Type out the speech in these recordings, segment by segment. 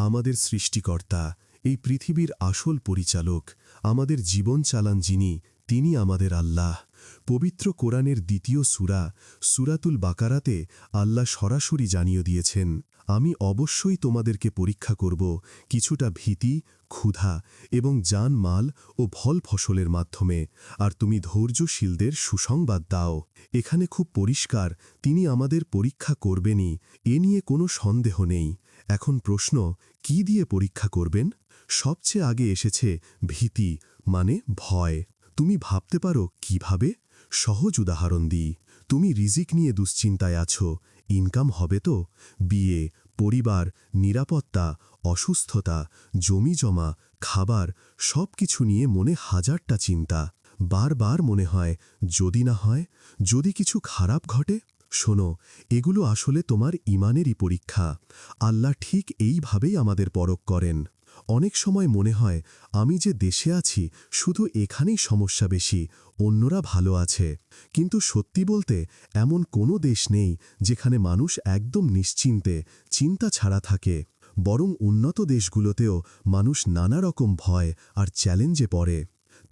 আমাদের সৃষ্টিকর্তা, এই পৃথিবীর আসল পরিচালক, আমাদের জীবন চালান যিনি, তিনি আমাদের আল্লাহ। পবিত্র কোরআনের দ্বিতীয় সূরা সূরাতুল বাকারাতে আল্লাহ সরাসরি জানিয়ে দিয়েছেন, আমি অবশ্যই তোমাদেরকে পরীক্ষা করব কিছুটা ভীতি, ক্ষুধা এবং জান-মাল ও ফল ফসলের মাধ্যমে, আর তুমি ধৈর্যশীলদের সুসংবাদ দাও। এখানে খুব পরিষ্কার, তিনি আমাদের পরীক্ষা করবেনই, এ নিয়ে কোনো সন্দেহ নেই। এখন প্রশ্ন, কি দিয়ে পরীক্ষা করবেন? সবচেয়ে আগে এসেছে ভীতি, মানে ভয়। তুমি ভাবতে পারো কিভাবে? সহজ উদাহরণ দিই। তুমি রিজিক নিয়ে দুশ্চিন্তায় আছো, ইনকাম হবে তো? বিয়ে, পরিবার, নিরাপত্তা, অসুস্থতা, জমিজমা, খাবার, সব কিছু নিয়ে মনে হাজারটা চিন্তা। বারবার মনে হয়, যদি না হয়, যদি কিছু খারাপ ঘটে। শোনো, এগুলো আসলে তোমার ঈমানেরই পরীক্ষা। আল্লাহ ঠিক এইভাবেই আমাদের পরখ করেন। অনেক সময় মনে হয়, আমি যে দেশে আছি শুধু এখানেই সমস্যা বেশি, অন্যরা ভালো আছে। কিন্তু সত্যি বলতে এমন কোনো দেশ নেই যেখানে মানুষ একদম নিশ্চিন্তে, চিন্তা ছাড়া থাকে। বরং উন্নত দেশগুলোতেও মানুষ নানা রকম ভয় আর চ্যালেঞ্জে পড়ে।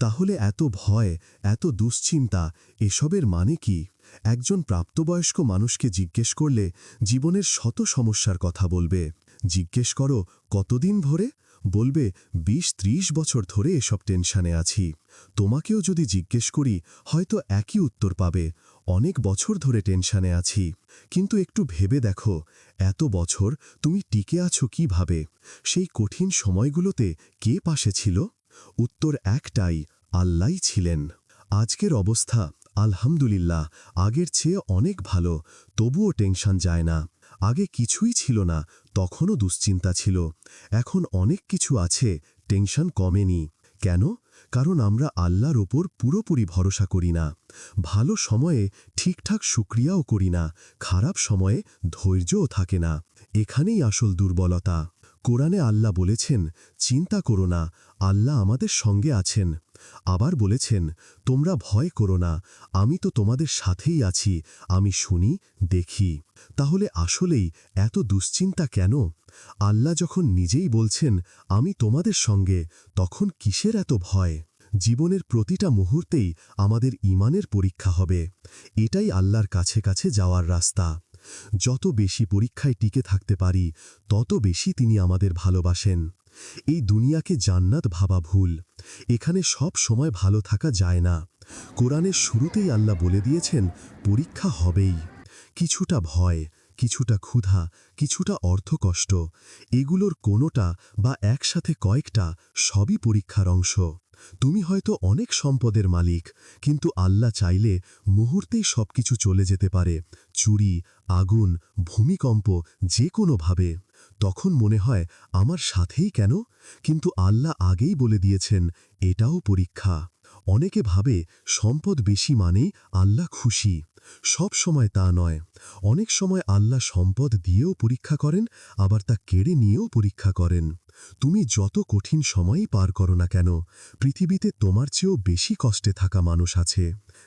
তাহলে এত ভয়, এত দুশ্চিন্তা, এসবের মানে কি? একজন প্রাপ্তবয়স্ক মানুষকে জিজ্ঞেস করলে জীবনের শত সমস্যার কথা বলবে। জিজ্ঞেস করো, কতদিন ধরে? বলবে ২০-৩০ বছর ধরে এসব টেনশনে আছি। তোমাকেও যদি জিজ্ঞেস করি, হয়তো একই উত্তর পাবে, অনেক বছর ধরে টেনশনে আছি। কিন্তু একটু ভেবে দেখো, এত বছর তুমি টিকে আছো কিভাবে? সেই কঠিন সময়গুলোতে কে পাশে ছিল? উত্তর একটাই, আল্লাহই ছিলেন। আজকের অবস্থা আলহামদুলিল্লাহ আগের চেয়ে অনেক ভালো, তবুও টেনশন যায় না। আগে কিছুই ছিল না, তখনও দুশ্চিন্তা ছিল। এখন অনেক কিছু আছে, টেনশন কমেনি। কেন? কারণ আমরা আল্লাহর ওপর পুরোপুরি ভরসা করি না। ভালো সময়ে ঠিকঠাক শুকরিয়াও করি না, খারাপ সময়ে ধৈর্যও থাকে না। এখানেই আসল দুর্বলতা। কোরআনে আল্লাহ বলেছেন, চিন্তা করো না, আল্লাহ আমাদের সঙ্গে আছেন। আবার বলেছেন, তোমরা ভয় করো না, আমি তো তোমাদের সাথেই আছি, আমি শুনি, দেখি। তাহলে আসলেই এত দুশ্চিন্তা কেন? আল্লাহ যখন নিজেই বলছেন, আমি তোমাদের সঙ্গে, তখন কিসের এত ভয়? জীবনের প্রতিটা মুহূর্তেই আমাদের ঈমানের পরীক্ষা হবে। এটাই আল্লাহর কাছে কাছে যাওয়ার রাস্তা। যত বেশি পরীক্ষায় টিকে থাকতে পারি, তত বেশি তিনি আমাদের ভালোবাসেন। এই দুনিয়াকে জান্নাত ভাবা ভুল। এখানে সব সময় ভালো থাকা যায় না। কোরআনের শুরুতেই আল্লাহ বলে দিয়েছেন, পরীক্ষা হবেই। কিছুটা ভয়, কিছুটা ক্ষুধা, কিছুটা অর্থকষ্ট, এগুলোর কোনোটা বা একসাথে কয়েকটা, সবই পরীক্ষার অংশ। তুমি হয়তো অনেক সম্পদের মালিক, কিন্তু আল্লাহ চাইলে মুহূর্তেই সবকিছু চলে যেতে পারে। চুরি, আগুন, ভূমিকম্প, যে কোনোভাবে। তখন মনে হয়, আমার সাথেই কেন? কিন্তু আল্লাহ আগেই বলে দিয়েছেন, এটাও পরীক্ষা। অনেকে ভাবে সম্পদ বেশি মানেই আল্লাহ খুশি। সব সময় তা নয়। অনেক সময় আল্লাহ সম্পদ দিয়েও পরীক্ষা করেন, আবার তা কেড়ে নিয়েও পরীক্ষা করেন। তুমি যত কঠিন সময়ই পার করো না কেন, পৃথিবীতে তোমার চেয়েও বেশি কষ্টে থাকা মানুষ আছে।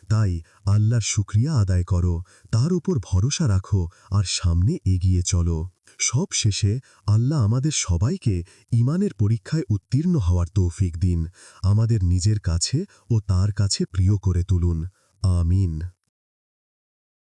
তাই আল্লাহর শুকরিয়া আদায় করো, তার উপর ভরসা রাখো, আর সামনে এগিয়ে চলো। সব শেষে আল্লাহ আমাদের সবাইকে ঈমানের পরীক্ষায় উত্তীর্ণ হওয়ার তৌফিক দিন, আমাদের নিজের কাছে ও তার কাছে প্রিয় করে তুলুন। আমিন।